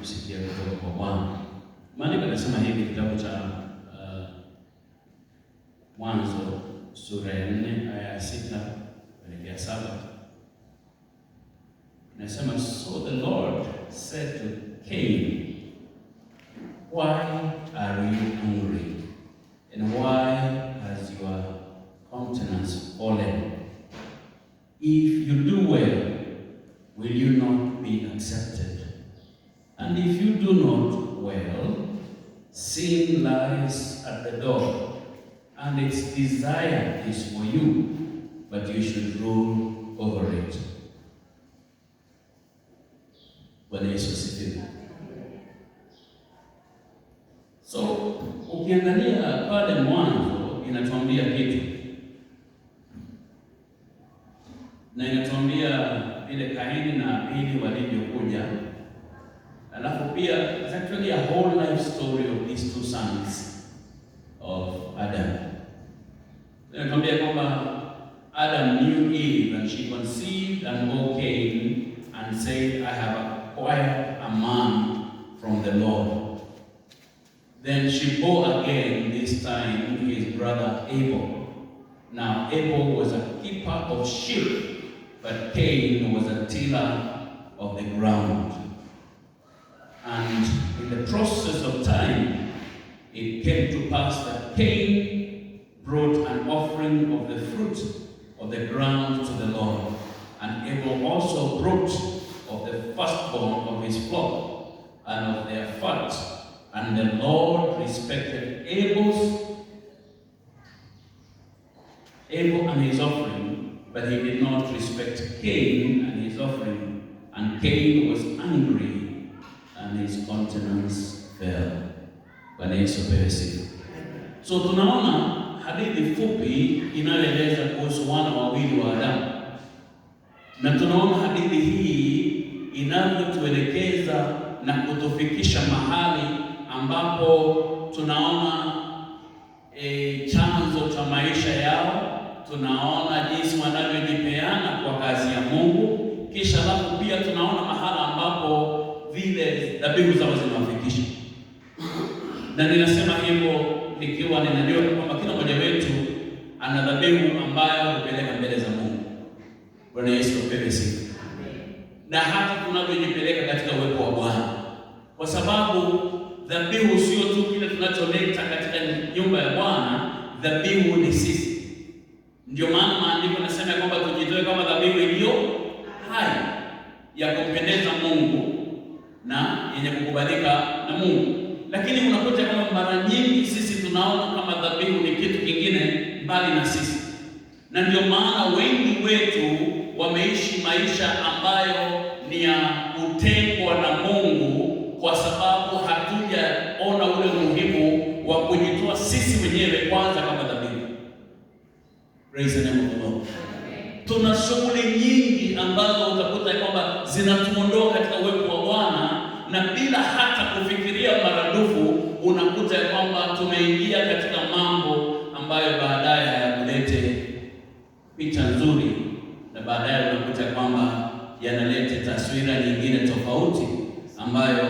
kusikia kutoka kwa Bwana. Maandiko yanasema hivi, kitabu cha Mwanzo sura ya 4 aya ya 6 kuelekea 7. Inasema, so the Lord said to Cain, why are you angry? And why has your countenance fallen? If you do well, will you not be accepted? And if you do not well, sin lies at the door, and its desire is for you, but you should rule over it. Bwana Yesu asifiwe. So, ukiangalia pale mwanzo inatuambia kitu. Na inatuambia vile Kaini na Abili walivyokuja. Alafu pia it's actually a whole life story of these two sons of Adam. Inatuambia kwamba Adam knew Eve and she conceived and bore Cain and said, I have acquired a man from the Lord. Then she bore again, this time his brother Abel. Now Abel was a keeper of sheep, but Cain was a tiller of the ground. And in the process of time, it came to pass that Cain brought an offering of the fruit of the ground to the Lord. And Abel also brought of the firstborn of his flock and of their fat. And the Lord respected Abel and his offering, but he did not respect Cain and his offering. And Cain was angry, and his countenance fell. Bwana Yesu apewe sifa. So tunaona hadithi fupi inayoeleza kuhusu wana wawili wa Adamu. Na tunaona hadithi hii inavyotuelekeza na kutufikisha mahali ambapo tunaona chanzo cha maisha yao, tunaona jinsi wanavyojipeana kwa kazi ya Mungu, kisha alafu pia tunaona mahala ambapo vile dhabihu zao zinawafikisha. Na ninasema hivyo nikiwa ninajua kwamba kila mmoja wetu ana dhabihu ambayo hupeleka mbele za Mungu. Bwana Yesu apewe sifa. Na hata tunavyojipeleka katika uwepo wa Bwana, kwa sababu dhabihu sio tu kile tunacholeta katika nyumba ya Bwana, dhabihu ni sisi. Ndio maana maandiko yanasema kwamba tujitoe kama dhabihu iliyo hai ya kumpendeza Mungu na yenye kukubalika na Mungu. Lakini unakuta kama mara nyingi sisi tunaona kama dhabihu ni kitu kingine mbali na sisi. Na ndio maana wengi wetu wameishi maisha ambayo ni ya kutengwa na Mungu, kwa sababu hatujaona ule umuhimu wa kujitoa sisi wenyewe kwanza kama dhabihu. Praise the name of the Lord. Tuna shughuli nyingi ambazo utakuta kwamba zinatuondoa katika uwepo wa Bwana, na bila hata kufikiria maradufu unakuta kwamba tumeingia katika mambo ambayo baadaye hayakulete picha nzuri, na baadaye unakuta kwamba yanaleta taswira nyingine tofauti ambayo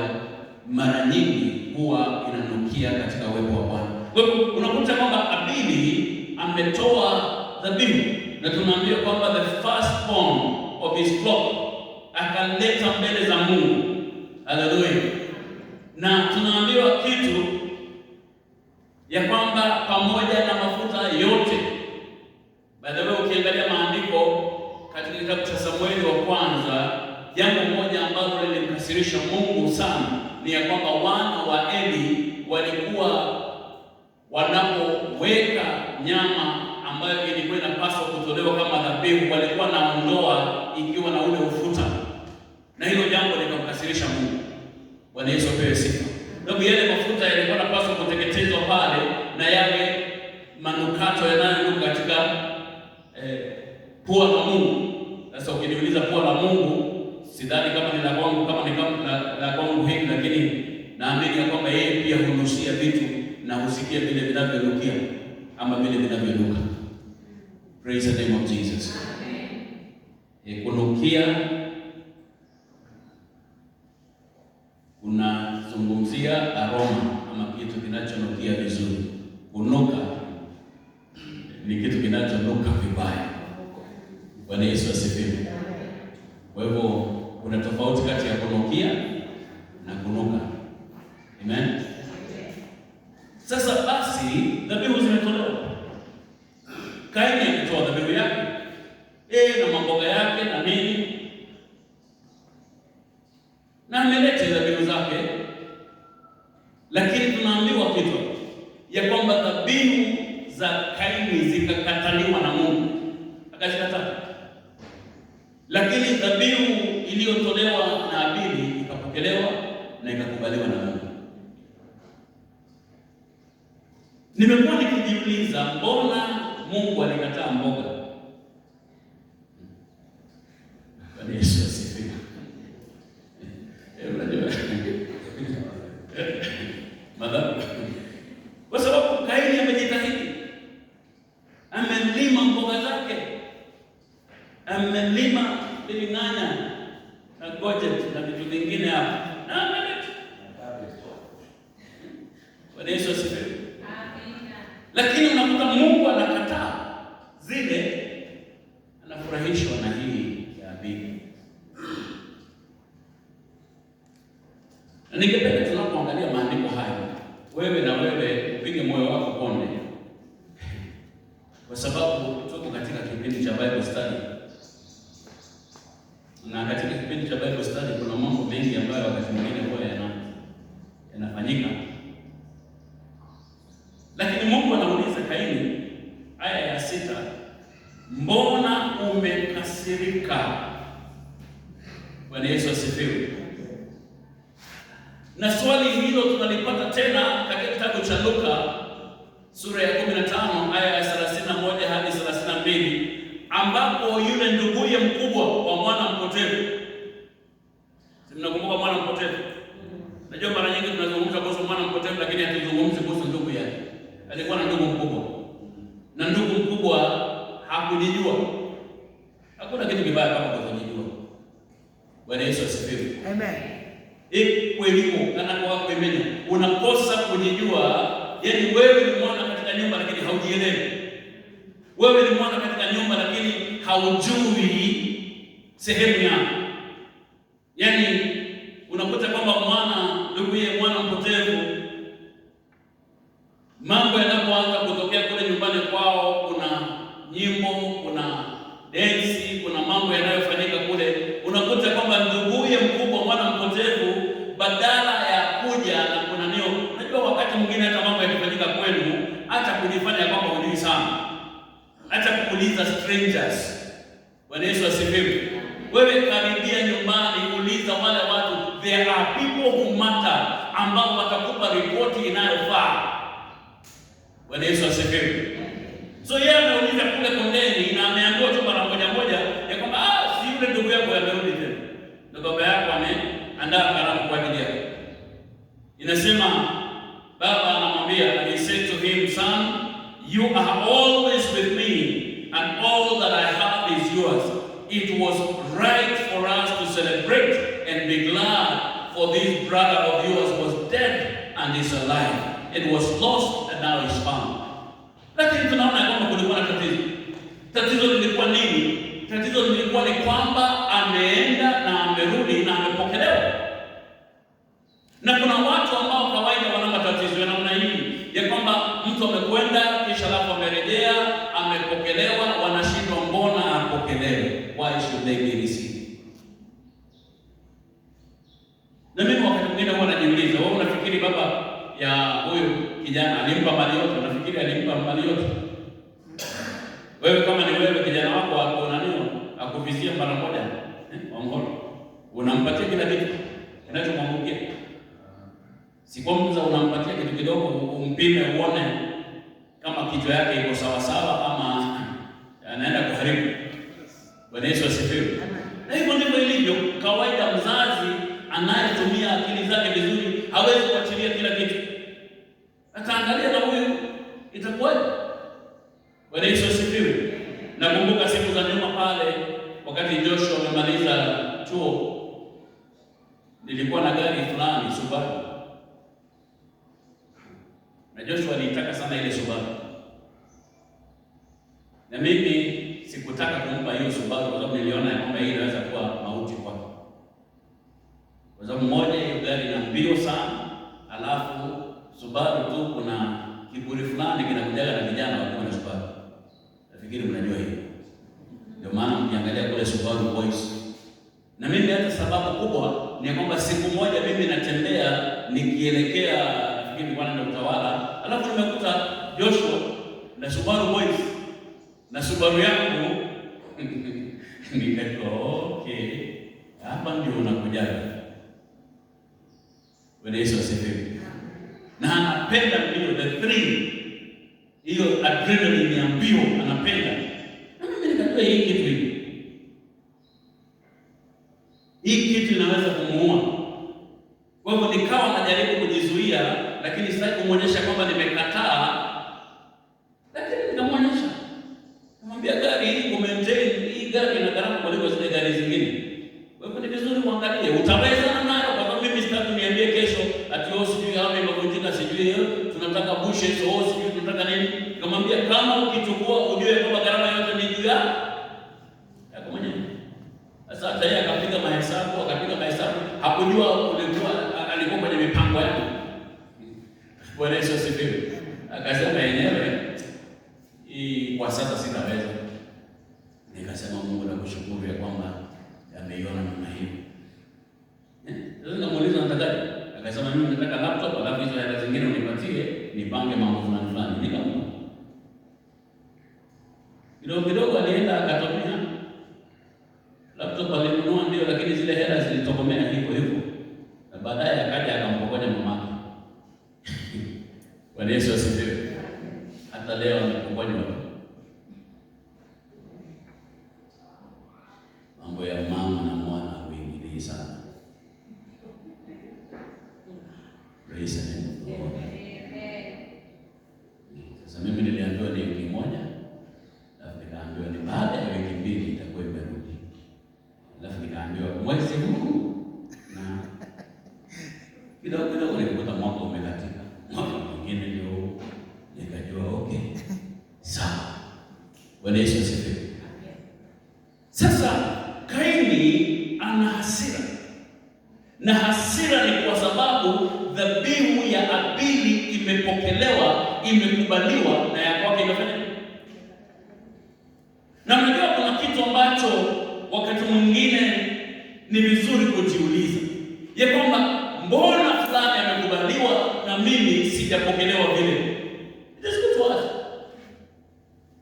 mara nyingi huwa inanukia katika uwepo wa Bwana. Kwa hiyo unakuta kwamba Abili ametoa dhabihu, na tunaambiwa kwamba the firstborn of his flock akaleta mbele za Mungu. Haleluya. Na tunaambiwa kitu ya kwamba pamoja na mafuta yote, baadaye ukiangalia maandiko katika kitabu cha Samueli wa kwanza, jambo moja ambalo lilimkasirisha Mungu sana ni ya kwamba wana wa Eli walikuwa wanapoweka nyama ambayo ilikuwa inapaswa kutolewa kama dhabihu, walikuwa naondoa ikiwa na ule ufuta, na hilo jambo likamkasirisha Mungu. Bwana Yesu apewe sifa. Ndio yale mafuta yalikuwa yanapaswa kuteketezwa pale, na yale manukato yanayonuka katika pua la Mungu. Sasa ukiniuliza pua la Mungu, sidhani kama ni la kwangu, kama ni kama la kwangu hivi, lakini naamini ya kwamba yeye pia hunusia vitu na husikia vile vinavyonukia ama vile vinavyonuka. Praise the name of Jesus. Amen. Kunukia unazungumzia aroma ama kitu kinachonukia vizuri. Kunuka ni kitu kinachonuka vibaya. Bwana Yesu asifiwe. Kwa hivyo kuna tofauti kati ya kunukia na kunuka. Amen. Sasa basi dhabihu zimetolewa. Kaini alitoa dhabihu yake na mamboga yake na nini, na ameleta dhabihu zake, lakini tunaambiwa kitu ya kwamba dhabihu za Kaini zikakataliwa na Mungu, akazikataa. Lakini dhabihu iliyotolewa na Abili ikapokelewa na ikakubaliwa na Mungu. Nimekuwa nikijiuliza, mbona Mungu alikataa mboga? Bwana Yesu asifiwe. Unajua madhabu, kwa sababu Kaini amejitahidi, amelima mboga zake, amelima bilinganya na gojet na vitu vingine hapa, na ameleta. Bwana Yesu asifiwe. Amina. Lakini unakuta Mungu anakataa zile, anafurahishwa na hii ya Abili. Na ningependa tunapoangalia maandiko haya, wewe na wewe upige moyo wako konde, kwa sababu tuko katika kipindi cha Bible study, na katika kipindi cha Bible study kuna mambo mengi ambayo wakati mwingine huwa yanafanyika. Lakini Mungu anauliza Kaini, aya ya 6, mbona umekasirika? Bwana Yesu asifiwe. Na swali hilo tunalipata tena katika kitabu cha Luka sura ya 15 aya ya 31 hadi 32, ambapo yule nduguye mkubwa wa mwana mpotevu. Mnakumbuka mwana mpotevu? Najua mara nyingi tunazungumza kuhusu mwana mpotevu, lakini hatuzungumzi kuhusu ndugu yake. Alikuwa na ndugu mkubwa, na ndugu mkubwa hakujijua. Hakuna kitu kibaya kama kujijua. Bwana Yesu asifiwe. Amen. Kwelimu kana kwa pembeni unakosa kujijua, yani wewe ni mwana katika nyumba lakini haujielewi. Wewe ni mwana katika nyumba lakini haujui sehemu yako. Yani unakuta kwamba mwana mpotevu, mambo yanapoanza kutokea kule nyumbani kwao, kuna nyimbo, kuna densi, kuna mambo yanayofanyika kule, unakuta kwamba nduguye mkubwa mwana mpotevu badala ya kuja na kuna nio. Unajua wakati mwingine hata mambo yakifanyika kwenu, hata kujifanya kwamba hujui sana, hata kuuliza strangers. Bwana Yesu asifiwe. Wewe karibia nyumbani, uliza wale watu, there are people who matter, ambao watakupa ripoti inayofaa. Bwana Yesu asifiwe. So yeye anauliza kule kondeni, na ameambiwa tu mara moja ya kwamba si yule ndugu yako amerudi tena, na baba yako ameandaa karamu kwa ajili yake. Inasema baba anamwambia, and he said to him, son, you are always with me, and all that I have is yours. It was right for us to celebrate and be glad, for this brother of yours was dead and is alive. It was lost and now is found. Lakini tunaona kwamba kulikuwa na tatizo. Tatizo lilikuwa nini? Tatizo lilikuwa ni kwamba ameenda na amerudi na amepokelewa. Na kuna watu ambao kawaida wana matatizo ya namna hii, ya kwamba mtu amekwenda kisha alafu amerejea, amepokelewa, wanashindwa mbona apokelewe. Why should they be received? Na mimi wakati mwingine huwa najiuliza, wewe unafikiri baba ya huyu kijana alimpa mali yote? Unafikiri alimpa mali yote? Wewe kama ni wewe, kijana wako akonaniwa akuvizia mara moja waongono, unampatia kila kitu kinachomwangukia? Si kwamba unampatia kitu kidogo umpime uone kama kichwa yake iko sawa sawa ama anaenda kuharibu. Bwana Yesu asifiwe. Na hivyo ndivyo ilivyo kawaida. Mzazi anayetumia akili zake vizuri hawezi kuachilia kila kitu, ataangalia na huyu itakuwaje. Bwana Yesu asifiwe. Nakumbuka siku za nyuma pale, wakati Joshua amemaliza chuo, nilikuwa na gari fulani Subaru, na Joshua alitaka sana ile Subaru, na mimi sikutaka kumpa hiyo Subaru kwa sababu niliona ya kwamba hii inaweza kuwa mauti kwake, kwa sababu moja, hiyo gari ina mbio sana, alafu Subaru tu kuna kiburi fulani kinakujaga na vijana wakiwa na Subaru. Nafikiri mnajua hiyo. Ndio maana mkiangalia kule Subaru Boys. Na mimi hata sababu kubwa ni kwamba siku moja mimi natembea nikielekea, nafikiri ni bwana Utawala, alafu nimekuta Joshua na Subaru Boys na Subaru yangu nikatoka, okay, hapa ndio unakujaga. Bwana Yesu asifiwe. Na anapenda mbio, the thrill, hiyo adrenaline ya mbio anapenda. Na mimi nikajua hii kitu inaweza kumuua. Kwa hivyo nikawa najaribu kujizuia, lakini sitaki kumuonyesha kwamba nimekataa. Lakini nikamwonyesha, namwambia gari hii kumaintain, hii gari ina gharama kuliko zile gari zingine. Kwa hivyo ni vizuri muangalie, utaweza nayo, kwa sababu mimi sitaki niambie kesho ati wewe sijui hapa imevunjika, sijui hiyo tunataka bushes, au sijui tunataka nini. Nikamwambia kama ukichukua ujue kwamba gharama yote ni juu yako mwenyewe. Sasa hata yeye akapiga mahesabu, hakujua alikuwa kwenye mipango yake. Bwana Yesu asifiwe. Akasema yenyewe hii kwa sasa sitaweza. Nikasema Mungu nakushukuru ya kwamba ameiona namna hiyo. Sasa nikamuuliza nataka, akasema mimi nataka laptop, alafu hizo hela zingine unipatie nipange mambo fulani. Nikamwambia kidogo alienda akatumia laptop, alinunua ndio, lakini zile hela zilitokomea hivyo, na baadaye akaja akampokonya mamake. Bwana Yesu asifiwe. Hata leo anapokonya mambo ya mama na mwana huingilii sana. Praise the name of God. Sasa mimi niliambiwa ni wiki moja, alafu nikaambiwa ni baada ya wiki mbili itakuwa imerudi, alafu nikaambiwa mwezi huu, na kidogo nilikuta mwaka umekatika, mwaka mwingine ndio nikajua okay, sawa. Bwana Yesu asifiwe. Sasa Kaini ana hasira, na hasira ni kwa sababu dhabihu ya Abili imepokelewa, imekubaliwa, na ya kwake imefanya. Na unajua kuna kitu ambacho wakati mwingine ni vizuri kujiuliza, ya kwamba mbona fulani amekubaliwa na mimi sijapokelewa vile? It is good to ask.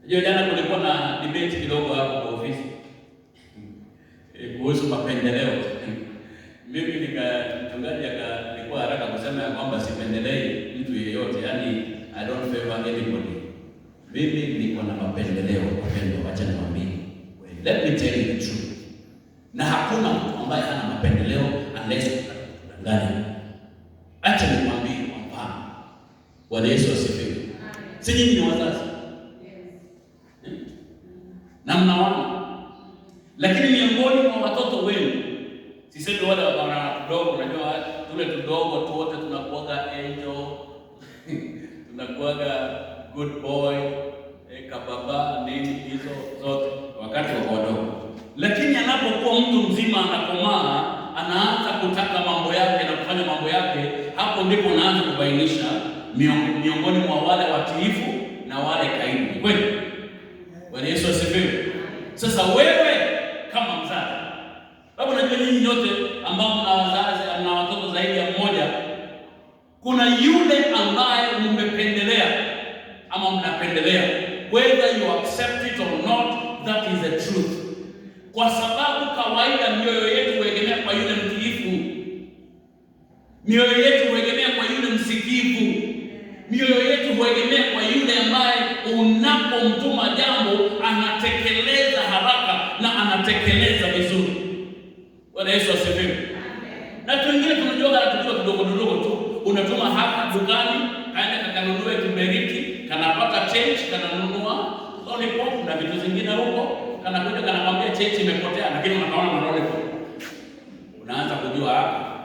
Jana kulikuwa na debate kidogo hapo kwa ofisi kuhusu mapendeleo. Mimi mchungaji alikuwa haraka kusema ya kwamba sipendelei mtu yeyote, yani I don't favor anybody. Mimi niko na mapendeleo, acha niwaambie. Let me tell you the truth. Na hakuna mtu ambaye hana mapendeleo unless unadanganya. Acha niwaambie kwa mfano. Bwana Yesu asifiwe. Si nyinyi ni wazazi? Na mnaona. Lakini miongoni mwa watoto wenu, sisemi wale wana dogo, unajua tule tudogo tu wote tunakuaga angel, tunakuaga good boy, kababa, nini hizo zote wakati wa wadogo. Lakini anapokuwa mtu mzima anakomaa, anaanza kutaka mambo yake na kufanya mambo yake, hapo ndipo anaanza kubainisha miongoni mwa wale watiifu na wale kaidi. Kweli? Bwana Yesu asifiwe. Sasa wewe kama mzazi, sababu najua nyinyi nyote ambao mna wazazi, mna watoto zaidi ya mmoja, kuna yule ambaye mmependelea ama mnapendelea, whether you accept it or not, that is the truth. Kwa sababu kawaida mioyo yetu huegemea kwa yule mtiifu, mioyo yetu huegemea kwa yule msikivu, mioyo yetu huegemea kwa yule ambaye unapomtuma jambo anatekeleza haraka na anatekeleza vizuri. Bwana Yesu asifiwe. Na wengine tunajua hata kidogo tu, unatuma hapa dukani, kaenda kanunue kiberiti, kanapata change, kananunua lollipop na vitu zingine huko, kanakuja kanakwambia change imepotea, lakini unaona lollipop. Unaanza kujua hapa